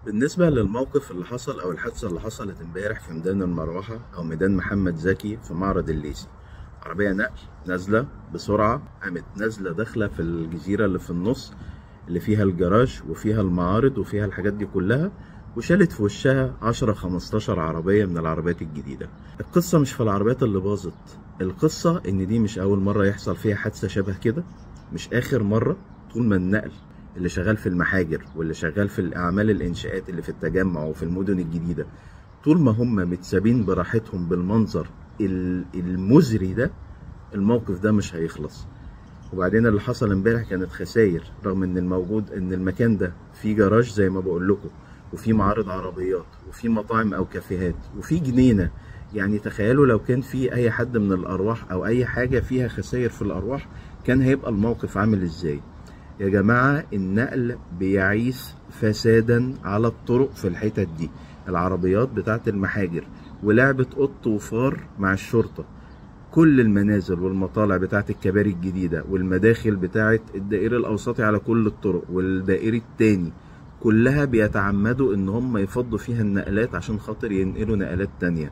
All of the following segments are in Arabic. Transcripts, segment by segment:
بالنسبة للموقف اللي حصل أو الحادثة اللي حصلت امبارح في ميدان المروحة أو ميدان محمد زكي في معرض الليثي، عربية نقل نازلة بسرعة، قامت نازلة داخلة في الجزيرة اللي في النص اللي فيها الجراج وفيها المعارض وفيها الحاجات دي كلها، وشالت في وشها 10-15 عربية من العربيات الجديدة. القصة مش في العربيات اللي باظت، القصة إن دي مش أول مرة يحصل فيها حادثة شبه كده، مش آخر مرة. طول ما النقل اللي شغال في المحاجر واللي شغال في الأعمال الإنشاءات اللي في التجمع وفي المدن الجديدة، طول ما هم متسابين براحتهم بالمنظر المزري ده، الموقف ده مش هيخلص. وبعدين اللي حصل امبارح كانت خسائر، رغم ان الموجود ان المكان ده فيه جراج زي ما بقول لكم، وفي معارض عربيات وفي مطاعم او كافيهات وفي جنينه. يعني تخيلوا لو كان في اي حد من الارواح او اي حاجه فيها خسائر في الارواح، كان هيبقى الموقف عامل ازاي؟ يا جماعه النقل بيعيش فسادا على الطرق في الحتت دي، العربيات بتاعت المحاجر ولعبه قط وفار مع الشرطه. كل المنازل والمطالع بتاعت الكباري الجديدة والمداخل بتاعت الدائري الأوسطي على كل الطرق والدائري التاني، كلها بيتعمدوا ان هم يفضوا فيها النقلات عشان خاطر ينقلوا نقلات تانية.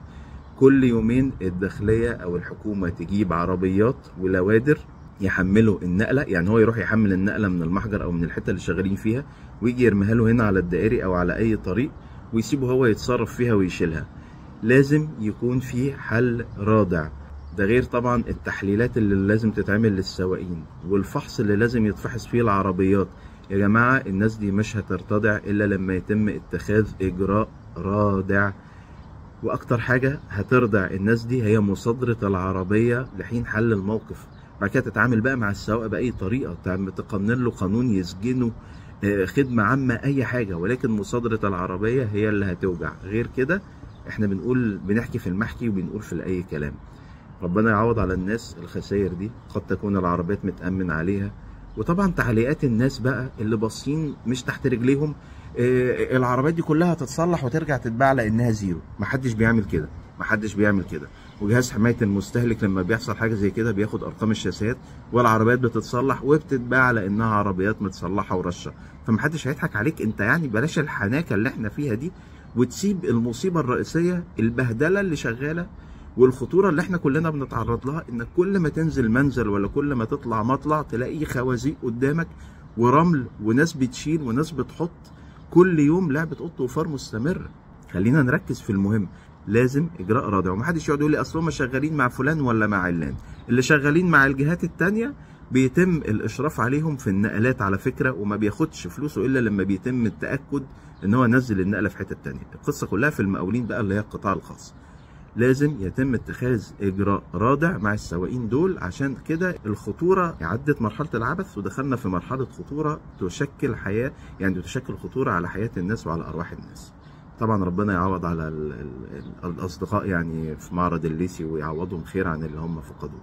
كل يومين الداخلية او الحكومة تجيب عربيات ولوادر يحملوا النقلة، يعني هو يروح يحمل النقلة من المحجر او من الحتة اللي شغالين فيها ويجي يرميها له هنا على الدائري او على اي طريق ويسيبه هو يتصرف فيها ويشيلها. لازم يكون في حل رادع. ده غير طبعا التحليلات اللي لازم تتعمل للسواقين والفحص اللي لازم يتفحص فيه العربيات. يا جماعة الناس دي مش هترتدع إلا لما يتم اتخاذ إجراء رادع، وأكتر حاجة هتردع الناس دي هي مصادرة العربية لحين حل الموقف. بعد كده تتعامل بقى مع السواق بأي طريقة، تقنن له قانون يسجنه، خدمة عامة، أي حاجة، ولكن مصادرة العربية هي اللي هتوجع. غير كده احنا بنحكي في المحكي وبنقول في أي كلام. ربنا يعوض على الناس الخسائر دي، قد تكون العربيات متأمن عليها. وطبعا تعليقات الناس بقى اللي باصين مش تحت رجليهم، العربيات دي كلها هتتصلح وترجع تتباع لانها زيرو. محدش بيعمل كده، محدش بيعمل كده. وجهاز حماية المستهلك لما بيحصل حاجة زي كده بياخد ارقام الشاسيات، والعربيات بتتصلح وبتتباع لانها عربيات متصلحة ورشة. فمحدش هيضحك عليك انت، يعني بلاش الحناكة اللي احنا فيها دي، وتسيب المصيبة الرئيسية، البهدلة اللي شغالة والخطوره اللي احنا كلنا بنتعرض لها. انك كل ما تنزل منزل ولا كل ما تطلع مطلع تلاقي خوازيق قدامك ورمل وناس بتشيل وناس بتحط، كل يوم لعبه قط وفار مستمره. خلينا نركز في المهم، لازم اجراء رادع. ومحدش يقعد يقول لي اصل هم شغالين مع فلان ولا مع علان. اللي شغالين مع الجهات التانيه بيتم الاشراف عليهم في النقلات على فكره، وما بياخدش فلوسه الا لما بيتم التاكد ان هو نزل النقله في حته تانيه. القصه كلها في المقاولين بقى اللي هي القطاع الخاص. لازم يتم اتخاذ اجراء رادع مع السواقين دول، عشان كده الخطوره عدت مرحله العبث ودخلنا في مرحله خطوره تشكل حياه، يعني تشكل خطوره على حياه الناس وعلى ارواح الناس. طبعا ربنا يعوض على الاصدقاء يعني في معرض الليثي ويعوضهم خير عن اللي هم فقدوه.